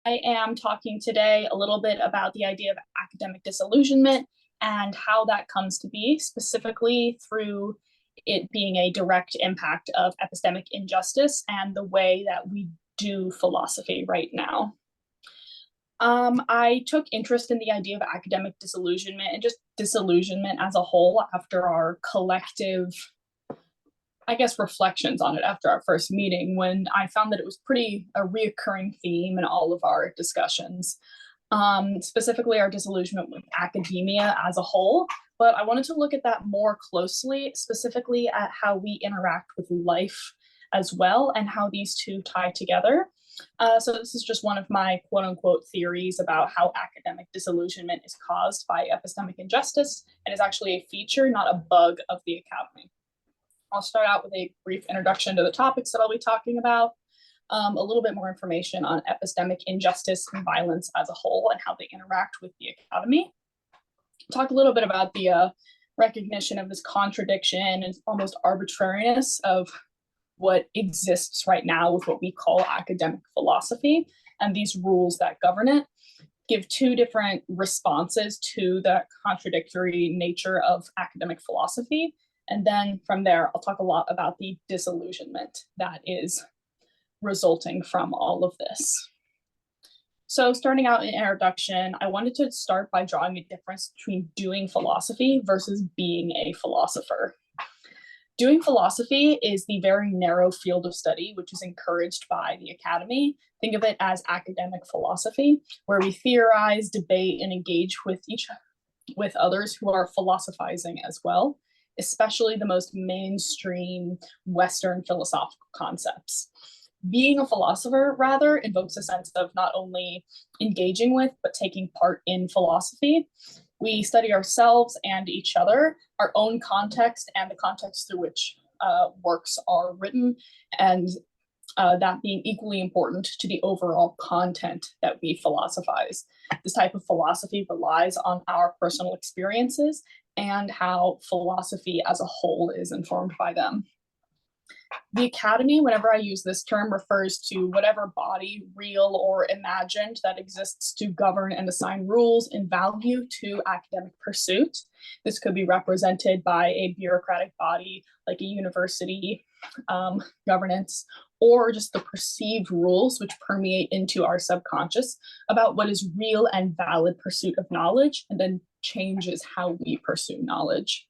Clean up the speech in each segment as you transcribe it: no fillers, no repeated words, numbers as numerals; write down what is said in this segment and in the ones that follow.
I am talking today a little bit about the idea of academic disillusionment and how that comes to be, specifically through it being a direct impact of epistemic injustice and the way that we do philosophy right now. I took interest in the idea of academic disillusionment and just disillusionment as a whole after our collective, I guess, reflections on it after our first meeting, when I found that it was pretty a reoccurring theme in all of our discussions, specifically our disillusionment with academia as a whole. But I wanted to look at that more closely, specifically at how we interact with life as well and how these two tie together. So this is just one of my quote unquote theories about how academic disillusionment is caused by epistemic injustice and is actually a feature, not a bug of the academy. I'll start out with a brief introduction to the topics that I'll be talking about, a little bit more information on epistemic injustice and violence as a whole and how they interact with the academy. Talk a little bit about the recognition of this contradiction and almost arbitrariness of what exists right now with what we call academic philosophy and these rules that govern it. Give two different responses to the contradictory nature of academic philosophy. And then from there, I'll talk a lot about the disillusionment that is resulting from all of this. So starting out in introduction, I wanted to start by drawing a difference between doing philosophy versus being a philosopher. Doing philosophy is the very narrow field of study, which is encouraged by the academy. Think of it as academic philosophy, where we theorize, debate, and engage with others who are philosophizing as well, especially the most mainstream Western philosophical concepts. Being a philosopher, rather, invokes a sense of not only engaging with, but taking part in philosophy. We study ourselves and each other, our own context, and the context through which works are written, and that being equally important to the overall content that we philosophize. This type of philosophy relies on our personal experiences and how philosophy as a whole is informed by them. The academy, whenever I use this term, refers to whatever body, real or imagined, that exists to govern and assign rules and value to academic pursuit. This could be represented by a bureaucratic body like a university governance, or just the perceived rules which permeate into our subconscious about what is real and valid pursuit of knowledge, and then changes how we pursue knowledge.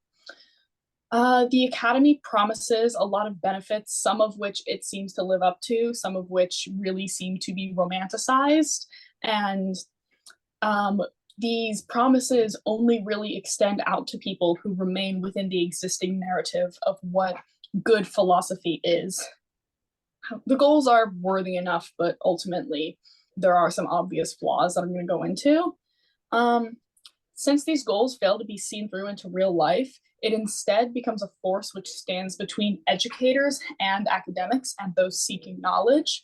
The academy promises a lot of benefits, some of which it seems to live up to, some of which really seem to be romanticized. And these promises only really extend out to people who remain within the existing narrative of what good philosophy is. The goals are worthy enough, but ultimately there are some obvious flaws that I'm going to go into. Since these goals fail to be seen through into real life, it instead becomes a force which stands between educators and academics and those seeking knowledge.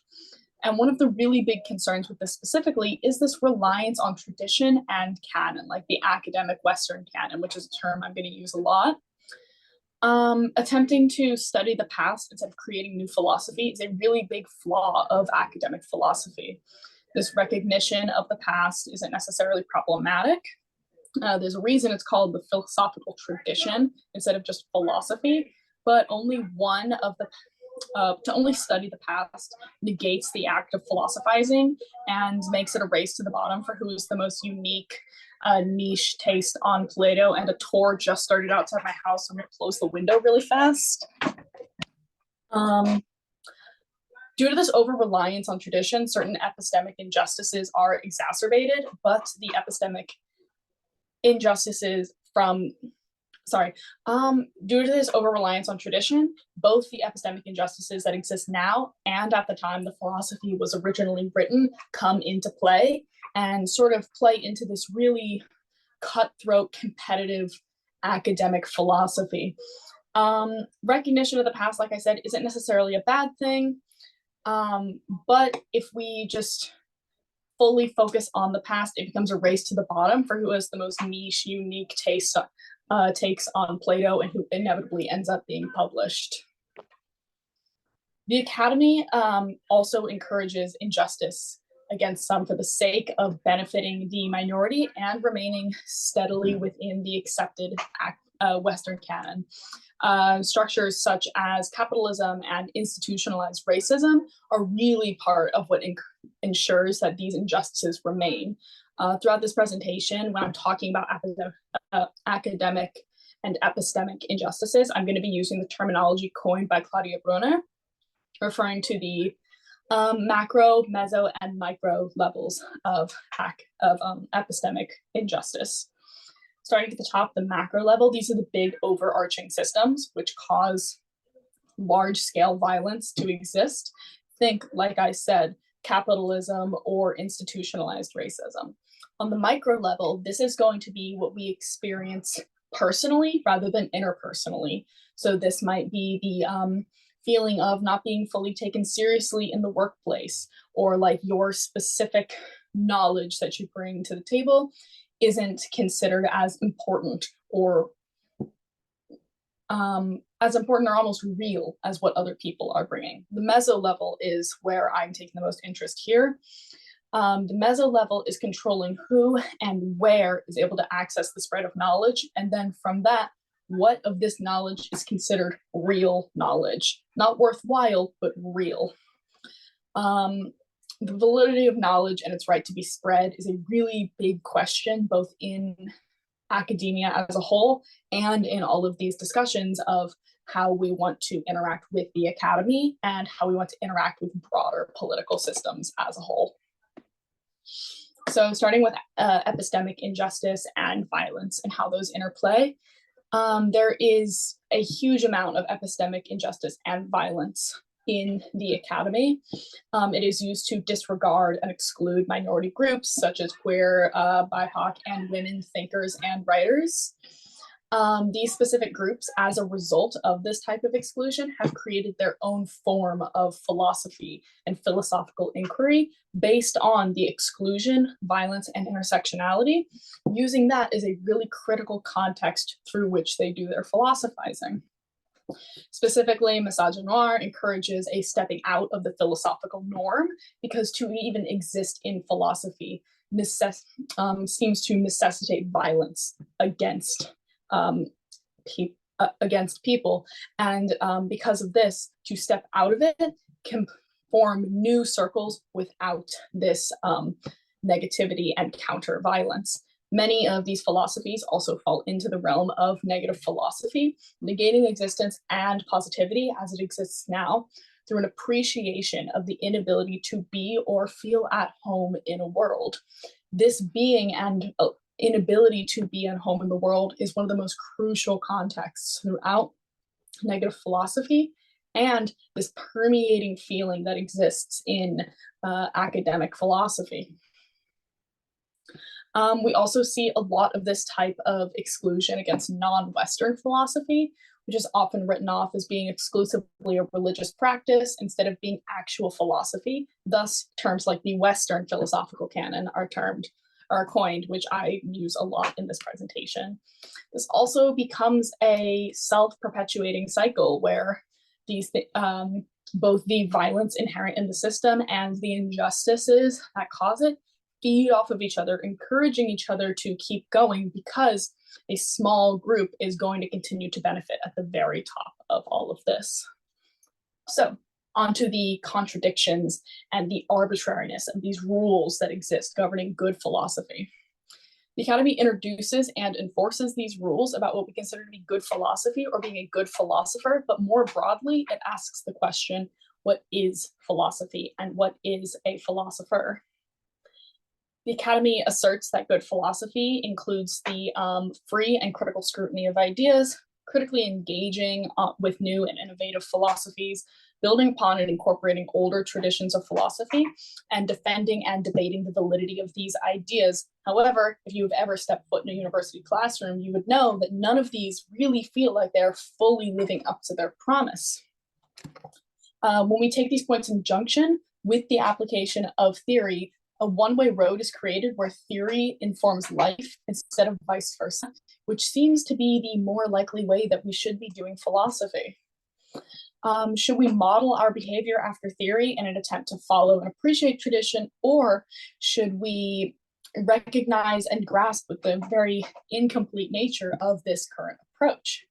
And one of the really big concerns with this specifically is this reliance on tradition and canon, like the academic Western canon, which is a term I'm going to use a lot. Attempting to study the past instead of creating new philosophy is a really big flaw of academic philosophy. This recognition of the past isn't necessarily problematic. There's a reason it's called the philosophical tradition instead of just philosophy, but only one of the to only study the past negates the act of philosophizing and makes it a race to the bottom for who is the most unique niche taste on Plato. And a tour just started outside my house, so I'm going to close the window really fast. Due to this over-reliance on tradition, certain epistemic injustices are exacerbated, but the epistemic injustices due to this over-reliance on tradition, both the epistemic injustices that exist now and at the time the philosophy was originally written come into play and sort of play into this really cutthroat, competitive academic philosophy. Recognition of the past, like I said, isn't necessarily a bad thing, but if we just fully focus on the past, it becomes a race to the bottom for who has the most niche, unique takes on Plato and who inevitably ends up being published. The academy also encourages injustice against some for the sake of benefiting the minority and remaining steadily within the accepted Western canon. Structures such as capitalism and institutionalized racism are really part of what ensures that these injustices remain. Throughout this presentation, when I'm talking about academic and epistemic injustices, I'm going to be using the terminology coined by Claudia Brunner, referring to the macro, meso, and micro levels of epistemic injustice. Starting at the top, the macro level, these are the big overarching systems which cause large-scale violence to exist. Think, like I said, capitalism or institutionalized racism. On the micro level, this is going to be what we experience personally rather than interpersonally. So this might be the feeling of not being fully taken seriously in the workplace, or like your specific knowledge that you bring to the table isn't considered as important or almost real as what other people are bringing. The meso level is where I'm taking the most interest here. The meso level is controlling who and where is able to access the spread of knowledge, and then from that, what of this knowledge is considered real knowledge, not worthwhile, but real. The validity of knowledge and its right to be spread is a really big question, both in academia as a whole and in all of these discussions of how we want to interact with the academy and how we want to interact with broader political systems as a whole. So starting with epistemic injustice and violence and how those interplay, there is a huge amount of epistemic injustice and violence in the academy. It is used to disregard and exclude minority groups such as queer, BIPOC, and women thinkers and writers. These specific groups, as a result of this type of exclusion, have created their own form of philosophy and philosophical inquiry based on the exclusion, violence, and intersectionality, using that as a really critical context through which they do their philosophizing. Specifically, misogynoir encourages a stepping out of the philosophical norm, because to even exist in philosophy seems to necessitate violence against people, and because of this, to step out of it can form new circles without this negativity and counter violence. Many of these philosophies also fall into the realm of negative philosophy, negating existence and positivity as it exists now through an appreciation of the inability to be or feel at home in a world. This being and inability to be at home in the world is one of the most crucial contexts throughout negative philosophy and this permeating feeling that exists in academic philosophy. We also see a lot of this type of exclusion against non-Western philosophy, which is often written off as being exclusively a religious practice instead of being actual philosophy. Thus, terms like the Western philosophical canon are coined, which I use a lot in this presentation. This also becomes a self-perpetuating cycle where these both the violence inherent in the system and the injustices that cause it feed off of each other, encouraging each other to keep going, because a small group is going to continue to benefit at the very top of all of this. So, onto the contradictions and the arbitrariness of these rules that exist governing good philosophy. The Academy introduces and enforces these rules about what we consider to be good philosophy or being a good philosopher, but more broadly, it asks the question, what is philosophy and what is a philosopher? The Academy asserts that good philosophy includes the free and critical scrutiny of ideas, critically engaging with new and innovative philosophies, building upon and incorporating older traditions of philosophy, and defending and debating the validity of these ideas. However, if you've ever stepped foot in a university classroom, you would know that none of these really feel like they're fully living up to their promise. When we take these points in junction with the application of theory, a one-way road is created where theory informs life instead of vice versa, which seems to be the more likely way that we should be doing philosophy. Should we model our behavior after theory in an attempt to follow and appreciate tradition, or should we recognize and grasp with the very incomplete nature of this current approach?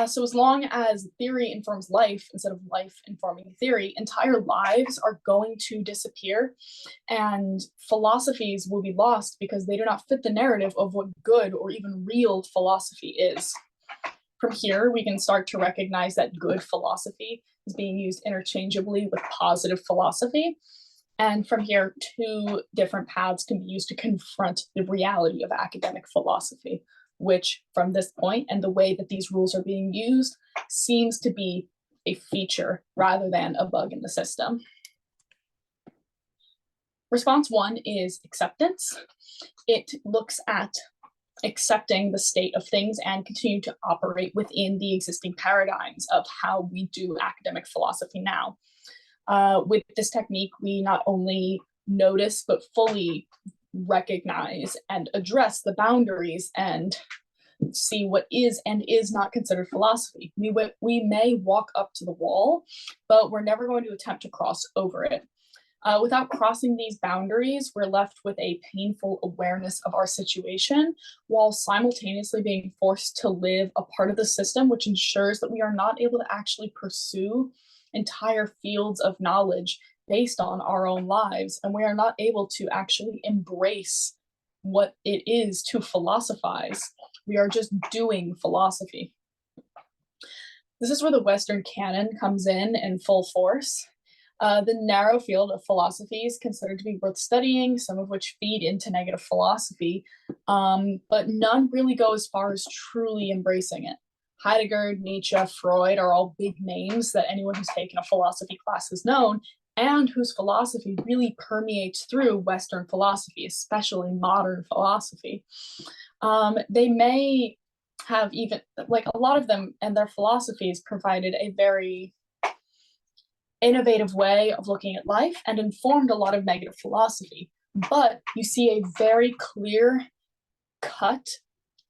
So as long as theory informs life instead of life informing theory, entire lives are going to disappear, and philosophies will be lost because they do not fit the narrative of what good or even real philosophy is. From here, we can start to recognize that good philosophy is being used interchangeably with positive philosophy. And from here, two different paths can be used to confront the reality of academic philosophy, which from this point and the way that these rules are being used seems to be a feature rather than a bug in the system. Response one is acceptance. It looks at accepting the state of things and continue to operate within the existing paradigms of how we do academic philosophy now. With this technique, we not only notice, but fully recognize and address the boundaries and see what is and is not considered philosophy. We may walk up to the wall, but we're never going to attempt to cross over it. Without crossing these boundaries, we're left with a painful awareness of our situation while simultaneously being forced to live a part of the system which ensures that we are not able to actually pursue entire fields of knowledge based on our own lives, and we are not able to actually embrace what it is to philosophize. We are just doing philosophy. This is where the Western canon comes in full force. The narrow field of philosophies considered to be worth studying, some of which feed into negative philosophy, but none really go as far as truly embracing it. Heidegger, Nietzsche, Freud are all big names that anyone who's taken a philosophy class has known, and whose philosophy really permeates through Western philosophy, especially modern philosophy. They may have even, like a lot of them and their philosophies provided a very innovative way of looking at life and informed a lot of negative philosophy. But you see a very clear cut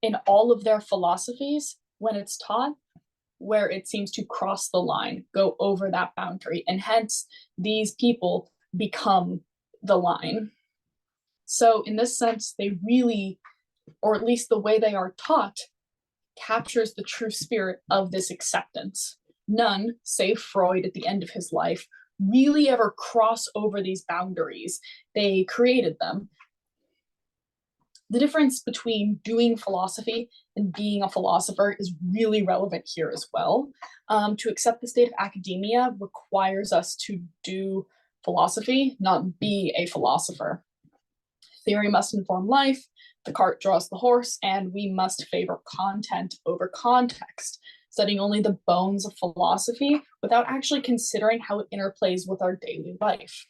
in all of their philosophies when it's taught, where it seems to cross the line, go over that boundary, and hence these people become the line. So in this sense, they really, or at least the way they are taught, captures the true spirit of this acceptance. None, save Freud at the end of his life, really ever cross over these boundaries. They created them. The difference between doing philosophy and being a philosopher is really relevant here as well. To accept the state of academia requires us to do philosophy, not be a philosopher. Theory must inform life, the cart draws the horse, and we must favor content over context, studying only the bones of philosophy without actually considering how it interplays with our daily life.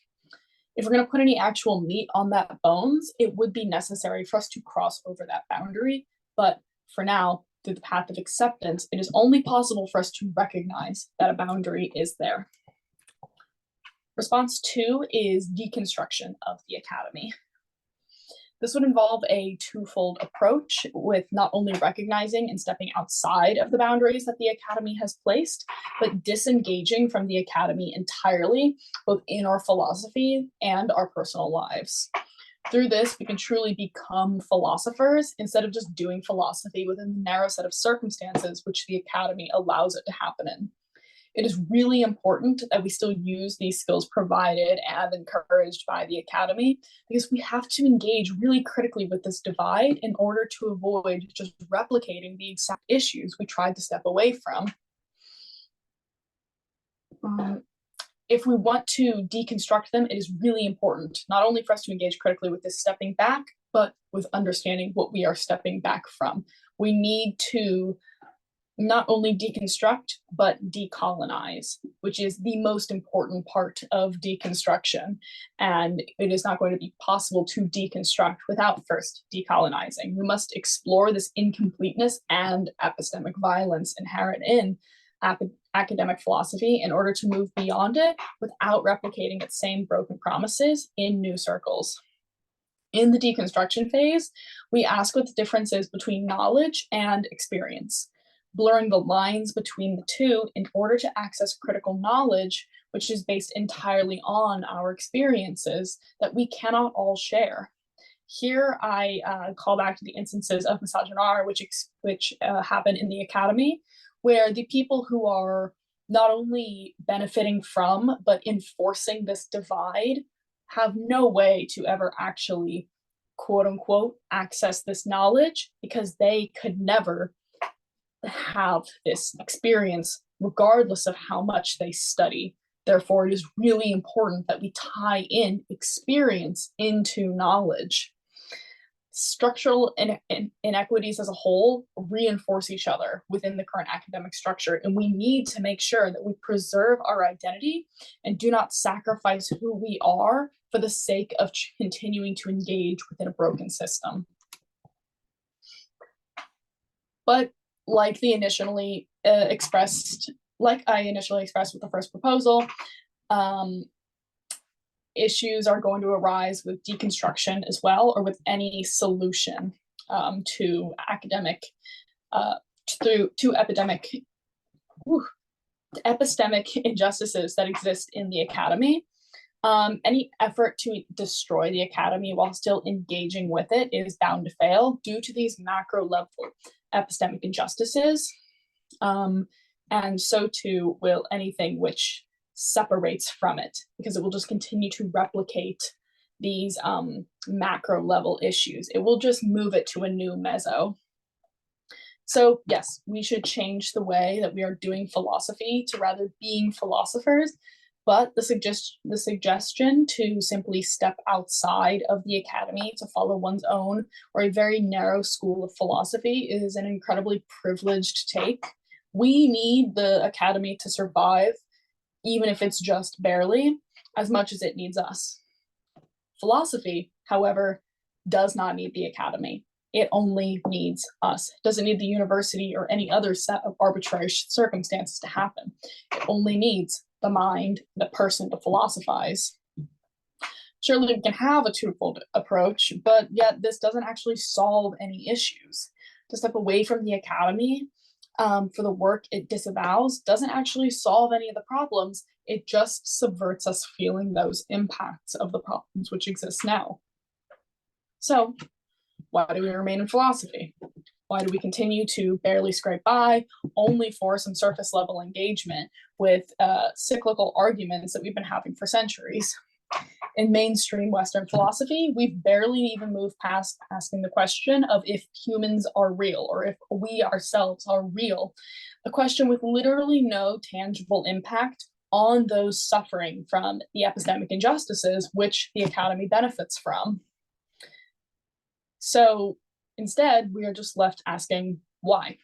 If we're going to put any actual meat on that bones, it would be necessary for us to cross over that boundary. But for now, through the path of acceptance, it is only possible for us to recognize that a boundary is there. Response two is deconstruction of the academy. This would involve a twofold approach with not only recognizing and stepping outside of the boundaries that the academy has placed, but disengaging from the academy entirely, both in our philosophy and our personal lives. Through this, we can truly become philosophers instead of just doing philosophy within the narrow set of circumstances which the academy allows it to happen in. It is really important that we still use these skills provided and encouraged by the academy, because we have to engage really critically with this divide in order to avoid just replicating the exact issues we tried to step away from. If we want to deconstruct them, it is really important not only for us to engage critically with this stepping back, but with understanding what we are stepping back from. We need to not only deconstruct, but decolonize, which is the most important part of deconstruction. And it is not going to be possible to deconstruct without first decolonizing. We must explore this incompleteness and epistemic violence inherent in academic philosophy in order to move beyond it without replicating its same broken promises in new circles. In the deconstruction phase, we ask what the difference is between knowledge and experience. blurring the lines between the two in order to access critical knowledge, which is based entirely on our experiences that we cannot all share. Here, I call back to the instances of misogyny, which happen in the academy, where the people who are not only benefiting from, but enforcing this divide have no way to ever actually, quote unquote, access this knowledge, because they could never have this experience regardless of how much they study. Therefore, it is really important that we tie in experience into knowledge. Structural inequities as a whole reinforce each other within the current academic structure, and we need to make sure that we preserve our identity and do not sacrifice who we are for the sake of continuing to engage within a broken system. But like I initially expressed with the first proposal, issues are going to arise with deconstruction as well, or with any solution to epistemic injustices that exist in the academy. Any effort to destroy the academy while still engaging with it is bound to fail due to these macro level epistemic injustices. And so too will anything which separates from it, because it will just continue to replicate these macro level issues. It will just move it to a new meso. So yes, we should change the way that we are doing philosophy to rather being philosophers, but the suggestion to simply step outside of the academy to follow one's own or a very narrow school of philosophy is an incredibly privileged take. We need the academy to survive, even if it's just barely, as much as it needs us. Philosophy, however, does not need the academy. It only needs us. It doesn't need the university or any other set of arbitrary circumstances to happen. It only needs the mind, the person to philosophize. Surely we can have a twofold approach, but yet this doesn't actually solve any issues. To step away from the academy for the work it disavows doesn't actually solve any of the problems. It just subverts us feeling those impacts of the problems which exist now. So why do we remain in philosophy? Why do we continue to barely scrape by, only for some surface level engagement with cyclical arguments that we've been having for centuries? In mainstream Western philosophy, we've barely even moved past asking the question of if humans are real, or if we ourselves are real, a question with literally no tangible impact on those suffering from the epistemic injustices which the academy benefits from. So instead, we are just left asking why.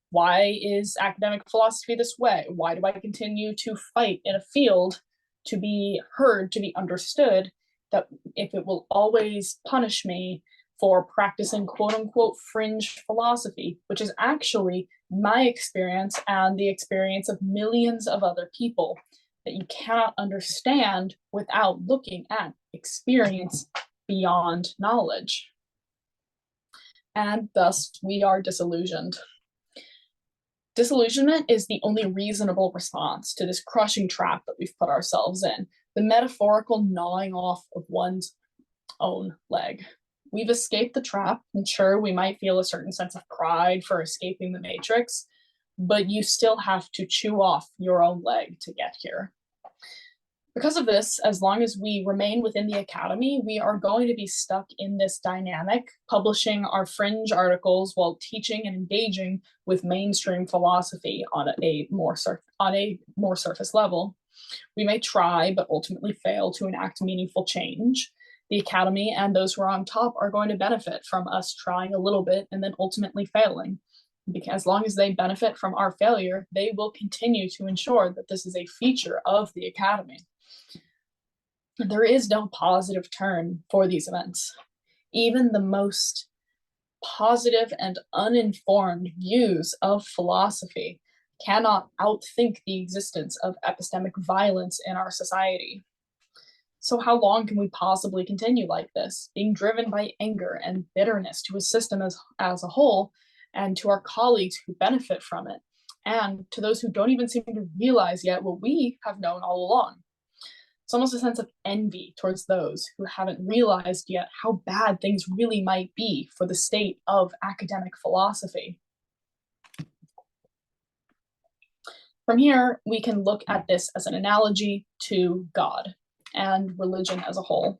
Why is academic philosophy this way? Why do I continue to fight in a field to be heard, to be understood, that if it will always punish me for practicing quote unquote fringe philosophy, which is actually my experience and the experience of millions of other people that you cannot understand without looking at experience beyond knowledge. And thus we are disillusioned. Disillusionment is the only reasonable response to this crushing trap that we've put ourselves in, the metaphorical gnawing off of one's own leg. We've escaped the trap, and sure, we might feel a certain sense of pride for escaping the matrix, but you still have to chew off your own leg to get here. Because of this, as long as we remain within the academy, we are going to be stuck in this dynamic, publishing our fringe articles while teaching and engaging with mainstream philosophy on a more surface level. We may try, but ultimately fail to enact meaningful change. The academy and those who are on top are going to benefit from us trying a little bit and then ultimately failing. Because as long as they benefit from our failure, they will continue to ensure that this is a feature of the academy. There is no positive turn for these events. Even the most positive and uninformed views of philosophy cannot outthink the existence of epistemic violence in our society. So how long can we possibly continue like this, being driven by anger and bitterness to a system as a whole, and to our colleagues who benefit from it, and to those who don't even seem to realize yet what we have known all along. It's almost a sense of envy towards those who haven't realized yet how bad things really might be for the state of academic philosophy. From here, we can look at this as an analogy to God and religion as a whole.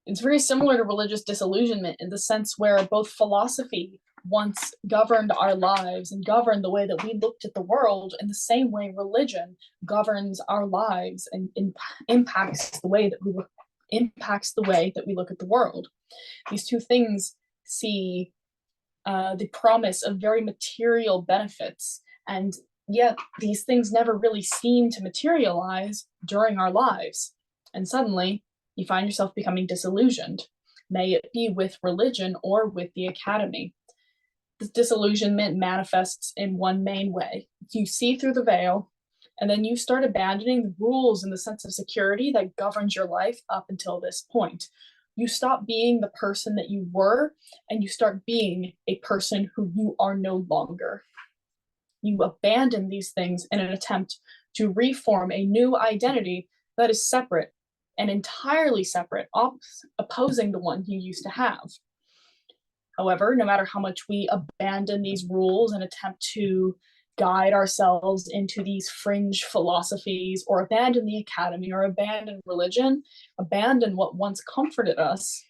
It's very similar to religious disillusionment in the sense where both philosophy once governed our lives and governed the way that we looked at the world, in the same way religion governs our lives and impacts the way that we look at the world. These two things see the promise of very material benefits, and yet these things never really seem to materialize during our lives. And suddenly you find yourself becoming disillusioned, may it be with religion or with the academy. This disillusionment manifests in one main way. You see through the veil, and then you start abandoning the rules and the sense of security that governs your life up until this point. You stop being the person that you were, and you start being a person who you are no longer. You abandon these things in an attempt to reform a new identity that is separate and entirely separate, opposing the one you used to have. However, no matter how much we abandon these rules and attempt to guide ourselves into these fringe philosophies, or abandon the academy, or abandon religion, abandon what once comforted us,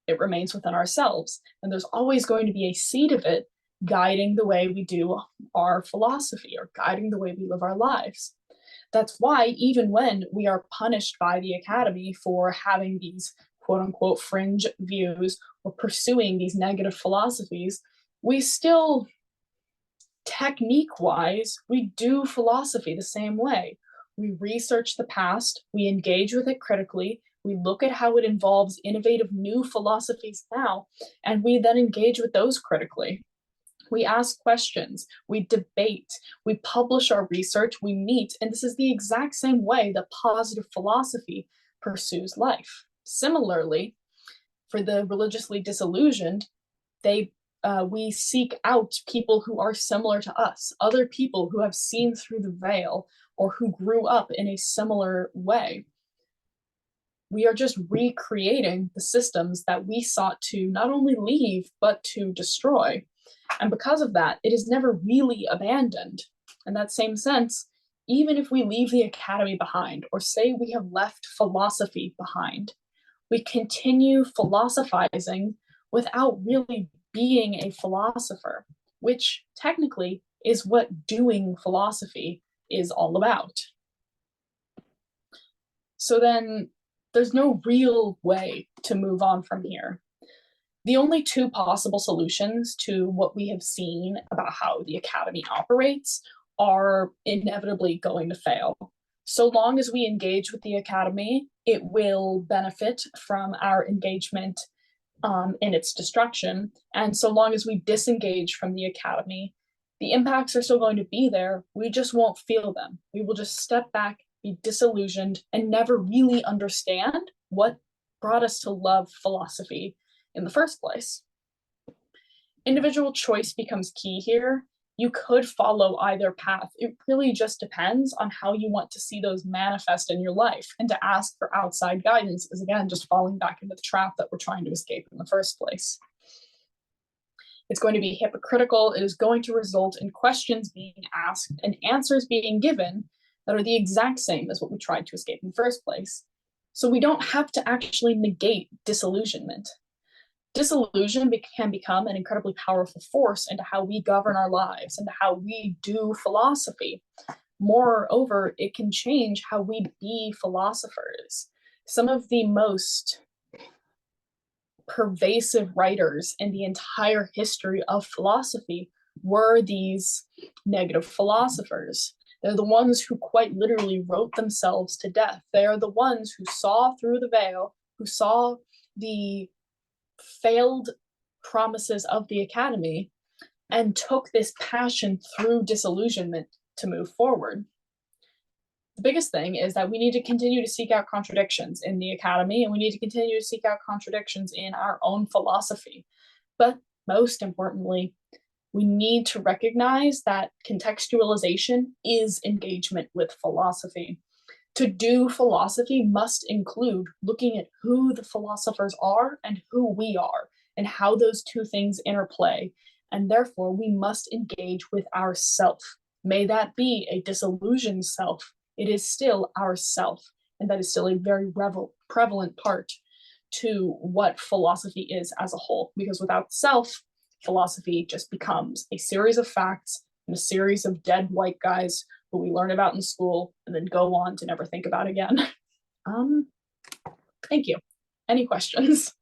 it remains within ourselves. And there's always going to be a seed of it guiding the way we do our philosophy, or guiding the way we live our lives. That's why even when we are punished by the academy for having these quote unquote fringe views or pursuing these negative philosophies, we still, technique wise, we do philosophy the same way. We research the past, we engage with it critically, we look at how it involves innovative new philosophies now, and we then engage with those critically. We ask questions, we debate, we publish our research, we meet, and this is the exact same way that positive philosophy pursues life. Similarly, for the religiously disillusioned, we seek out people who are similar to us, other people who have seen through the veil or who grew up in a similar way. We are just recreating the systems that we sought to not only leave, but to destroy. And because of that, it is never really abandoned. In that same sense, even if we leave the academy behind, or say we have left philosophy behind, we continue philosophizing without really being a philosopher, which technically is what doing philosophy is all about. So then there's no real way to move on from here. The only two possible solutions to what we have seen about how the academy operates are inevitably going to fail. So long as we engage with the academy, it will benefit from our engagement in its destruction. And so long as we disengage from the academy, the impacts are still going to be there. We just won't feel them. We will just step back, be disillusioned, and never really understand what brought us to love philosophy in the first place. Individual choice becomes key here. You could follow either path. It really just depends on how you want to see those manifest in your life. And to ask for outside guidance is, again, just falling back into the trap that we're trying to escape in the first place. It's going to be hypocritical. It is going to result in questions being asked and answers being given that are the exact same as what we tried to escape in the first place. So we don't have to actually negate disillusionment. Disillusion can become an incredibly powerful force into how we govern our lives and how we do philosophy. Moreover, it can change how we be philosophers. Some of the most pervasive writers in the entire history of philosophy were these negative philosophers. They're the ones who quite literally wrote themselves to death. They are the ones who saw through the veil, who saw the failed promises of the academy and took this passion through disillusionment to move forward. The biggest thing is that we need to continue to seek out contradictions in the academy, and we need to continue to seek out contradictions in our own philosophy. But most importantly, we need to recognize that contextualization is engagement with philosophy. To do philosophy must include looking at who the philosophers are and who we are, and how those two things interplay. And therefore, we must engage with ourself. May that be a disillusioned self, it is still ourself. And that is still a very prevalent part to what philosophy is as a whole. Because without self, philosophy just becomes a series of facts and a series of dead white guys who we learn about in school and then go on to never think about again. Thank you. Any questions?